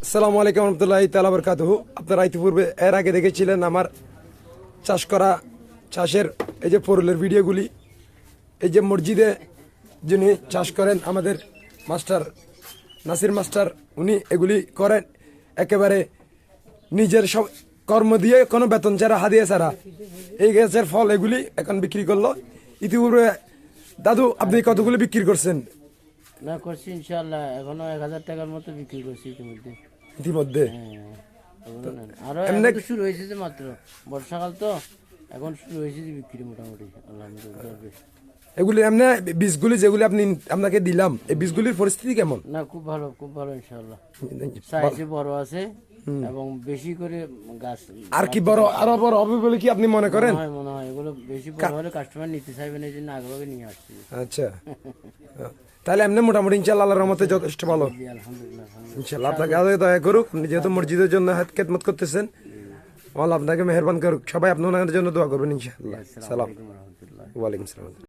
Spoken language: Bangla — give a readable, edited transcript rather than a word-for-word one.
আসসালামু আলাইকুম রহমতুল্লাহি তাআলা বারাকাতুহু। আপনারা ইতিপূর্বে এর আগে দেখেছিলেন আমার চাষ করা চাষের এই যে ফরুলের ভিডিওগুলি। এই যে মসজিদে যিনি চাষ করেন আমাদের মাস্টার নাসির মাস্টার, উনি এগুলি করেন একেবারে নিজের সব কর্ম দিয়ে, কোনো বেতন ছাড়া, হাদিয়া ছাড়া। এই গাছের ফল এগুলি এখন বিক্রি করলো। ইতিপূর্বে দাদু আপনি কতগুলি বিক্রি করছেন? না করছি ইনশাআল্লাহ, এখনো 1000 টাকার মতো বিক্রি করছি ইতিমধ্যে। ইতিমধ্যে আরো এমনি এখন তো শুরু হয়েছে যে মাত্র, বর্ষাকাল তো এখন শুরু হয়েছে যে বিক্রি মোটামুটি আলহামদুলিল্লাহ বেশ। এগুলি এমনি বীজগুলি যেগুলি আপনাকে দিলাম, এই বীজগুলির পরিস্থিতি কেমন? না খুব ভালো, খুব ভালো ইনশাআল্লাহ। সাইজে বড় আছে এবং বেশি করে গাছ আর কি বড়, আরো বড় হবে বলে কি আপনি মনে করেন? মনে হয় এগুলো বেশি বড় হলে কাস্টমার নিতে চাইবে না, এই জন্য আগেভাগে নিয়ে আসছি। আচ্ছা, তাহলে এমনি মোটামুটি ইনশাআল্লাহ আল্লাহর রহমতে যথেষ্ট ভালো। জি, আলহামদুলিল্লাহ ইনশাআল্লাহ আপনাকে আল্লাহ দয়া করুক। আপনি যেহেতু মসজিদের জন্য খেদমত করতেছেন, আল্লাহ আপনাকে মেহেরবান করুক। সবাই আপনার জন্য দোয়া করবেন ইনশাআল্লাহ। সালাম। আলাইকুম রহমতুল্লাহ। ওয়ালাইকুম সালাম।